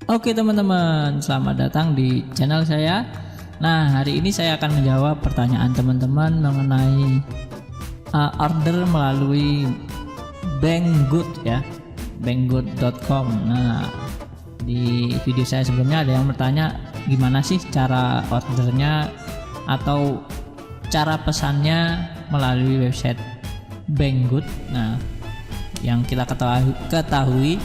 Oke teman-teman, selamat datang di channel saya. Nah, hari ini saya akan menjawab pertanyaan teman-teman mengenai order melalui Banggood ya, banggood.com. Nah, di video saya sebelumnya ada yang bertanya gimana sih cara ordernya atau cara pesannya melalui website Banggood. Nah, yang kita ketahui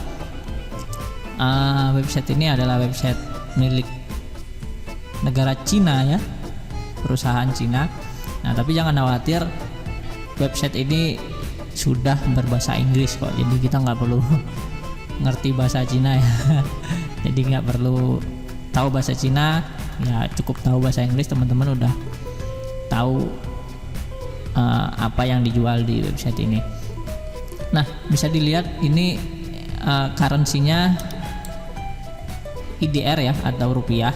website ini adalah website milik negara Cina ya, perusahaan Cina. Nah, tapi jangan khawatir, website ini sudah berbahasa Inggris kok, jadi kita nggak perlu ngerti bahasa Cina ya. Jadi nggak perlu tahu bahasa Cina, ya cukup tahu bahasa Inggris, teman-teman udah tahu apa yang dijual di website ini. Nah, bisa dilihat ini currency-nya IDR ya, atau rupiah.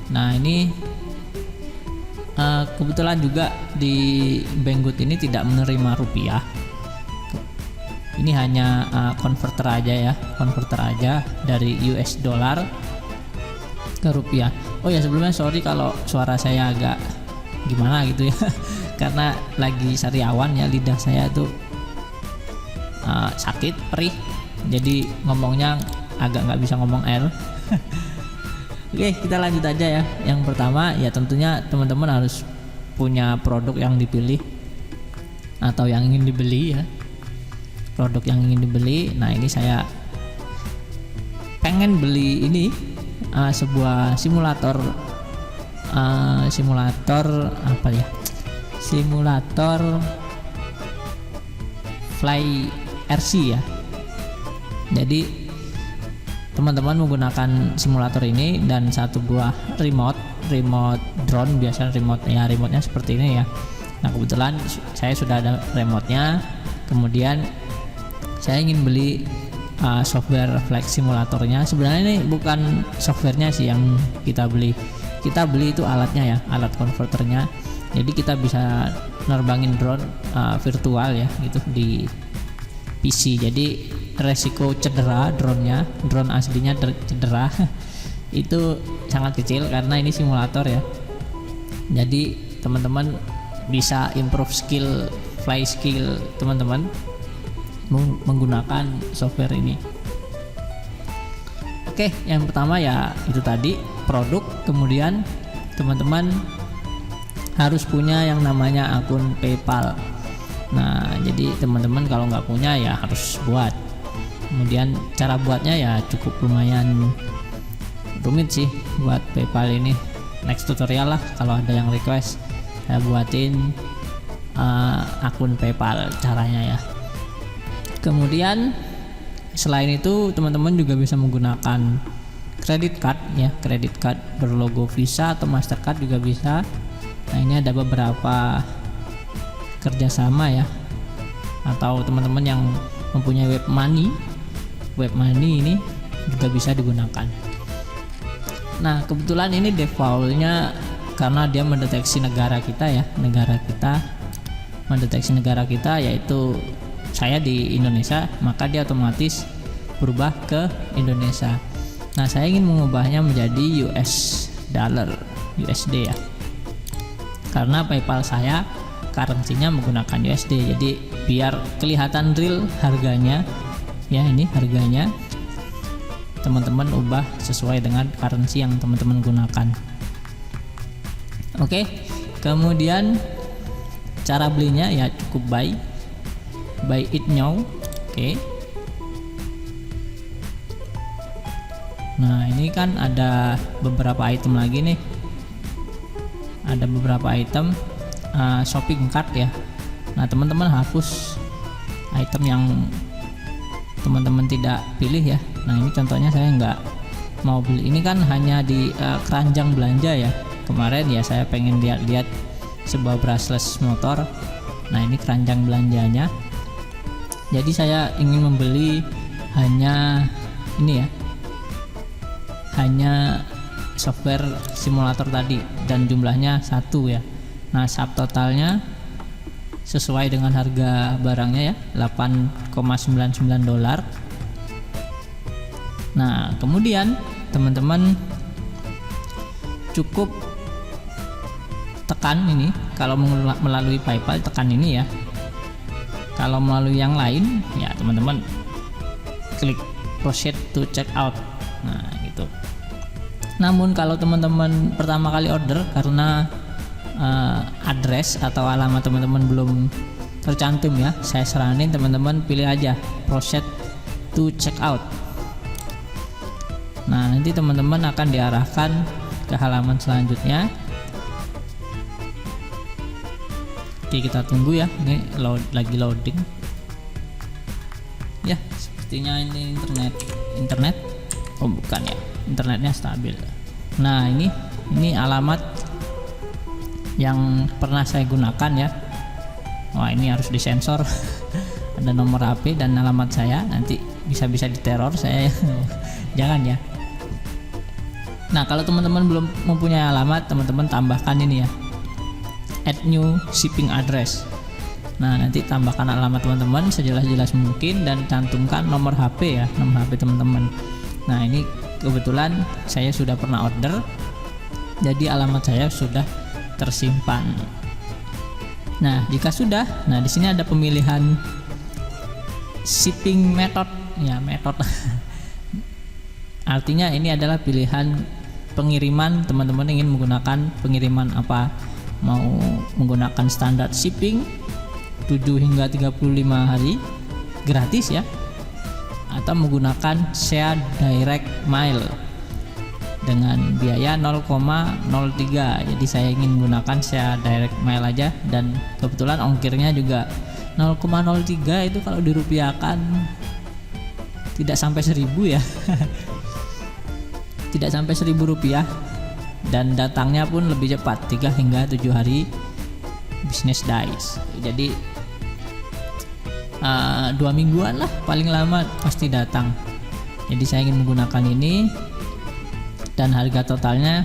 Nah, ini kebetulan juga di Banggood ini tidak menerima rupiah. Ini hanya converter aja dari US dollar ke rupiah. Oh ya, sebelumnya sorry kalau suara saya agak gimana gitu ya karena lagi sariawan ya, lidah saya tuh sakit, perih, jadi ngomongnya agak nggak bisa ngomong L. Oke, kita lanjut aja ya. Yang pertama ya, tentunya teman-teman harus punya produk yang dipilih atau yang ingin dibeli ya, produk yang ingin dibeli. Nah, ini saya pengen beli ini sebuah simulator apa ya, simulator Fly RC ya. Jadi teman-teman menggunakan simulator ini dan satu buah remote drone. Biasa remote-nya seperti ini ya. Nah, kebetulan saya sudah ada remote-nya. Kemudian saya ingin beli software flight simulatornya. Sebenarnya ini bukan softwarenya sih yang kita beli itu alatnya ya, alat konverternya. Jadi kita bisa nerbangin drone virtual ya gitu di PC. Jadi resiko cedera drone aslinya cedera itu sangat kecil karena ini simulator ya. Jadi teman-teman bisa improve fly skill teman-teman menggunakan software ini. Oke, yang pertama ya itu tadi produk. Kemudian teman-teman harus punya yang namanya akun PayPal. Nah, jadi teman-teman kalau nggak punya ya harus buat. Kemudian cara buatnya ya cukup lumayan rumit sih buat PayPal ini. Next tutorial lah kalau ada yang request, saya buatin akun PayPal caranya ya. Kemudian selain itu teman-teman juga bisa menggunakan credit card ya, credit card berlogo Visa atau Mastercard juga bisa. Nah, ini ada beberapa kerjasama ya, atau teman-teman yang mempunyai web money ini juga bisa digunakan. Nah, kebetulan ini defaultnya karena dia mendeteksi negara kita yaitu saya di Indonesia, maka dia otomatis berubah ke Indonesia. Nah, saya ingin mengubahnya menjadi US dollar, USD ya, karena PayPal saya currency-nya menggunakan USD. Jadi biar kelihatan real harganya ya, ini harganya teman-teman ubah sesuai dengan currency yang teman-teman gunakan. Oke, kemudian cara belinya ya cukup buy it now. Oke. Nah, ini kan ada beberapa item lagi nih, ada beberapa item shopping cart ya. Nah, teman-teman hapus item yang teman-teman tidak pilih ya. Nah, ini contohnya saya nggak mau beli, ini kan hanya di keranjang belanja ya. Kemarin ya saya pengen lihat sebuah brushless motor. Nah, ini keranjang belanjanya. Jadi saya ingin membeli hanya ini ya, hanya software simulator tadi dan jumlahnya 1 ya. Nah, subtotalnya sesuai dengan harga barangnya ya, $8,99. Nah, kemudian teman-teman cukup tekan ini. Kalau melalui PayPal tekan ini ya. Kalau melalui yang lain ya teman-teman klik proceed to check out. Nah gitu. Namun kalau teman-teman pertama kali order karena address atau alamat teman-teman belum tercantum ya, saya saranin teman-teman pilih aja proceed to check out. Nah nanti teman-teman akan diarahkan ke halaman selanjutnya. Oke, kita tunggu ya, ini lagi loading ya. Sepertinya ini internet oh bukan ya, internetnya stabil. Nah ini alamat yang pernah saya gunakan ya. Wah ini harus disensor ada nomor HP dan alamat saya, nanti bisa diteror saya jangan ya. Nah kalau teman-teman belum mempunyai alamat, teman-teman tambahkan ini ya, add new shipping address. Nah nanti tambahkan alamat teman-teman sejelas-jelas mungkin dan cantumkan nomor HP ya, nomor HP teman-teman. Nah ini kebetulan saya sudah pernah order, jadi alamat saya sudah tersimpan. Nah jika sudah, nah di sini ada pemilihan shipping method ya, method artinya ini adalah pilihan pengiriman. Teman-teman ingin menggunakan pengiriman apa, mau menggunakan standar shipping 7 hingga 35 hari gratis ya, atau menggunakan share direct mail dengan biaya 0,03. Jadi saya ingin menggunakan share direct mail aja, dan kebetulan ongkirnya juga 0,03 itu kalau dirupiahkan tidak sampai 1.000 ya tidak sampai 1.000 rupiah, dan datangnya pun lebih cepat, 3 hingga 7 hari business days. Jadi 2 mingguan lah paling lama pasti datang. Jadi saya ingin menggunakan ini, dan harga totalnya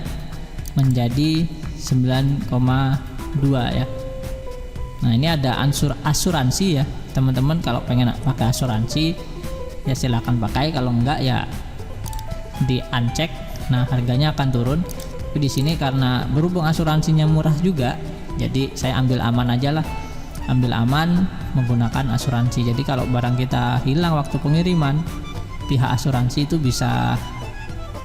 menjadi 9,2 ya. Nah ini ada asuransi ya teman-teman. Kalau pengen pakai asuransi ya silakan pakai, kalau enggak ya di uncheck. Nah harganya akan turun. Tapi di sini karena berhubung asuransinya murah juga, jadi saya ambil aman aja lah, ambil aman menggunakan asuransi. Jadi kalau barang kita hilang waktu pengiriman, pihak asuransi itu bisa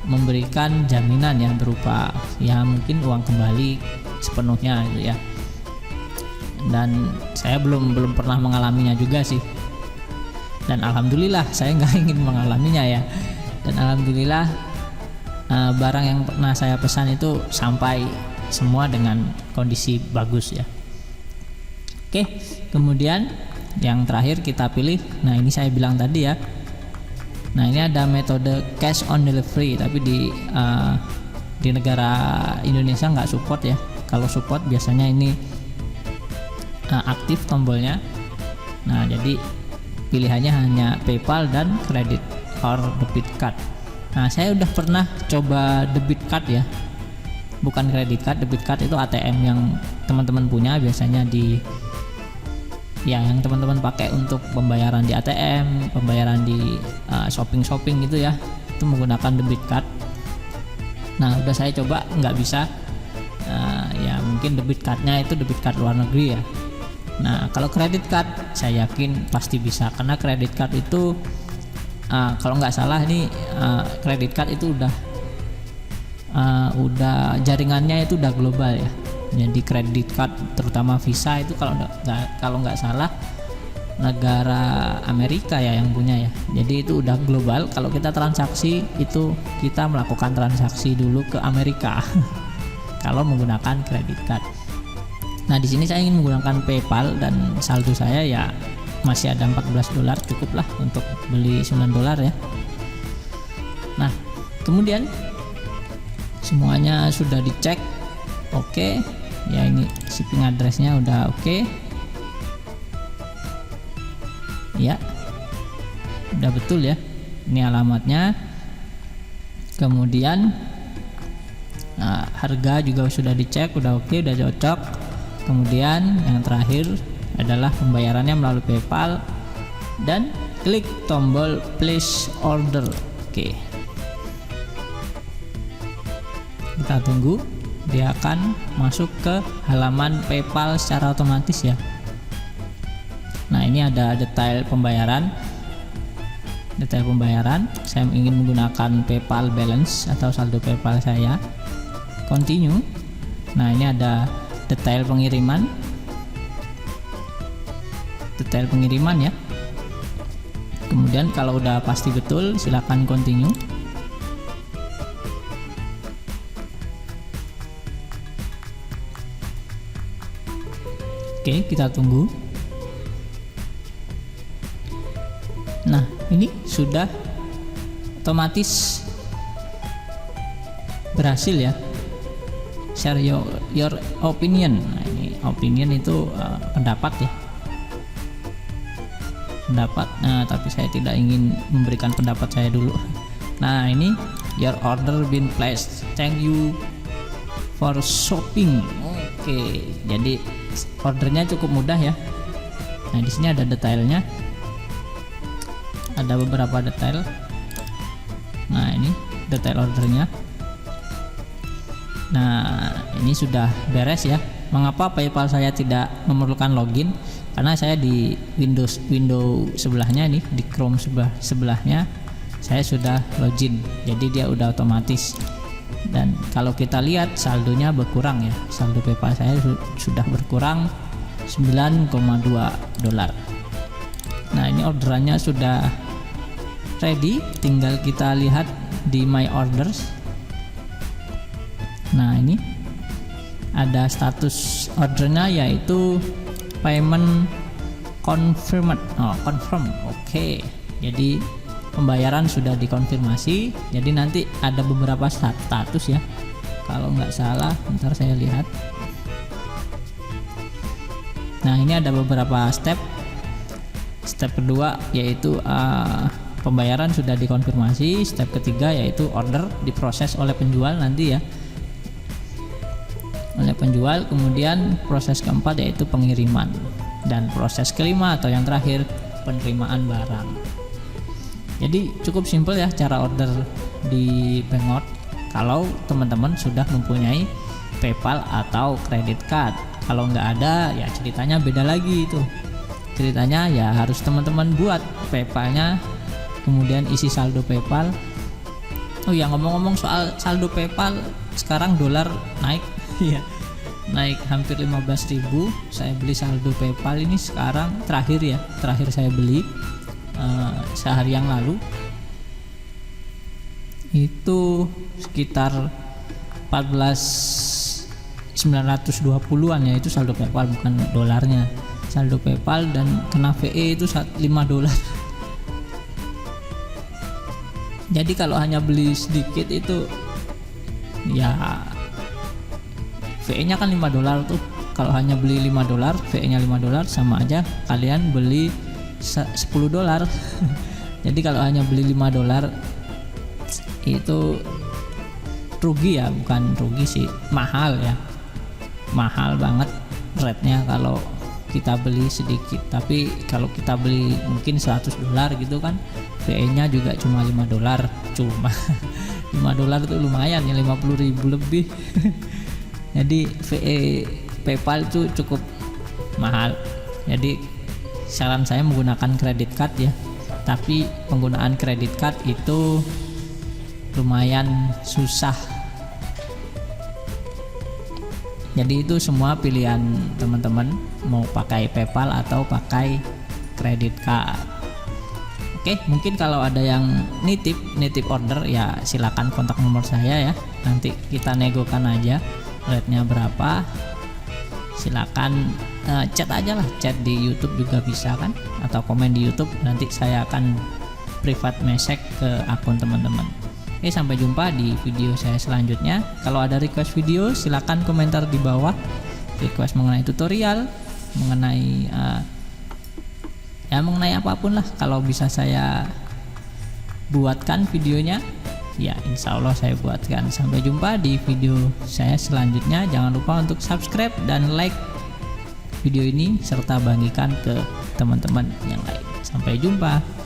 memberikan jaminan ya, berupa ya mungkin uang kembali sepenuhnya gitu ya. Dan saya belum pernah mengalaminya juga sih, dan alhamdulillah saya nggak ingin mengalaminya ya. Dan alhamdulillah barang yang pernah saya pesan itu sampai semua dengan kondisi bagus ya. Oke, kemudian yang terakhir kita pilih, nah ini saya bilang tadi ya, nah ini ada metode cash on delivery, tapi di negara Indonesia nggak support ya. Kalau support biasanya ini aktif tombolnya. Nah jadi pilihannya hanya PayPal dan credit or debit card. Nah saya udah pernah coba debit card ya, bukan credit card. Debit card itu ATM yang teman-teman punya biasanya di ya, yang teman-teman pakai untuk pembayaran di ATM, pembayaran di shopping gitu ya, itu menggunakan debit card. Nah udah saya coba nggak bisa. Ya mungkin debit cardnya itu debit card luar negeri ya. Nah kalau credit card saya yakin pasti bisa, karena credit card itu kalau nggak salah ini credit card itu udah jaringannya itu udah global ya. Jadi credit card terutama Visa itu kalau nggak salah negara Amerika ya yang punya ya. Jadi itu udah global. Kalau kita transaksi itu kita melakukan transaksi dulu ke Amerika kalau menggunakan credit card. Nah di sini saya ingin menggunakan PayPal dan saldo saya ya masih ada $14, cukup lah untuk beli $9 ya. Nah kemudian semuanya sudah dicek, oke ya, ini shipping addressnya udah oke ya, udah betul ya, ini alamatnya. Kemudian harga juga sudah dicek, udah oke, udah cocok. Kemudian yang terakhir adalah pembayarannya melalui PayPal dan klik tombol place order. Oke, kita tunggu, dia akan masuk ke halaman PayPal secara otomatis ya. Nah, ini ada detail pembayaran. Saya ingin menggunakan PayPal balance atau saldo PayPal saya. Continue. Nah, ini ada detail pengiriman ya. Kemudian kalau udah pasti betul, silakan continue. Oke, kita tunggu. Nah, ini sudah otomatis berhasil ya. Share your opinion. Nah, ini opinion itu pendapat ya. Nah, tapi saya tidak ingin memberikan pendapat saya dulu. Nah, ini your order been placed. Thank you for shopping. Oke, jadi ordernya cukup mudah ya. Nah, di sini ada detailnya. Ada beberapa detail. Nah, ini detail ordernya. Nah, ini sudah beres ya. Mengapa PayPal saya tidak memerlukan login? Karena saya di window sebelahnya nih, di Chrome sebelahnya saya sudah login. Jadi dia udah otomatis. Dan kalau kita lihat saldonya berkurang ya. Saldo PayPal saya sudah berkurang $9,2. Nah, ini orderannya sudah ready, tinggal kita lihat di my orders. Nah, ini ada status ordernya yaitu payment confirmed. Confirm. Oke. Jadi pembayaran sudah dikonfirmasi. Jadi nanti ada beberapa status ya. Kalau nggak salah, ntar saya lihat. Nah, ini ada beberapa step. Step kedua yaitu pembayaran sudah dikonfirmasi. Step ketiga yaitu order diproses oleh penjual nanti ya, kemudian proses keempat yaitu pengiriman, dan proses kelima atau yang terakhir penerimaan barang. Jadi cukup simpel ya cara order di Bangout kalau teman-teman sudah mempunyai PayPal atau credit card. Kalau nggak ada ya ceritanya beda lagi itu. Ceritanya ya harus teman-teman buat PayPal-nya, kemudian isi saldo PayPal. Oh ya, ngomong-ngomong soal saldo PayPal, sekarang dolar naik ya. Naik hampir 15.000. Saya beli saldo PayPal ini sekarang terakhir saya beli sehari yang lalu itu sekitar 14.920-an ya, itu saldo PayPal bukan dolarnya. Saldo PayPal dan kena VE itu $5. Jadi kalau hanya beli sedikit itu ya VE-nya kan $5 tuh. Kalau hanya beli $5, VE-nya $5 sama aja kalian beli $10. Jadi kalau hanya beli $5 itu rugi ya, bukan rugi sih, mahal ya. Mahal banget rate-nya kalau kita beli sedikit. Tapi kalau kita beli mungkin $100 gitu kan, VE-nya juga cuma $5. Cuma $5 itu lumayan ya, 50.000 lebih. Jadi VE PayPal itu cukup mahal. Jadi saran saya menggunakan credit card ya. Tapi penggunaan credit card itu lumayan susah. Jadi itu semua pilihan teman-teman, mau pakai PayPal atau pakai credit card. Oke, mungkin kalau ada yang nitip order ya silakan kontak nomor saya ya. Nanti kita negokan aja rate-nya berapa. Silakan chat aja lah, chat di YouTube juga bisa kan, atau komen di YouTube, nanti saya akan private message ke akun teman-teman. Oke, sampai jumpa di video saya selanjutnya. Kalau ada request video silakan komentar di bawah, request mengenai tutorial, mengenai mengenai apapun lah. Kalau bisa saya buatkan videonya ya, insya Allah saya buatkan. Sampai jumpa di video saya selanjutnya. Jangan lupa untuk subscribe dan like video ini serta bagikan ke teman-teman yang lain. Sampai jumpa.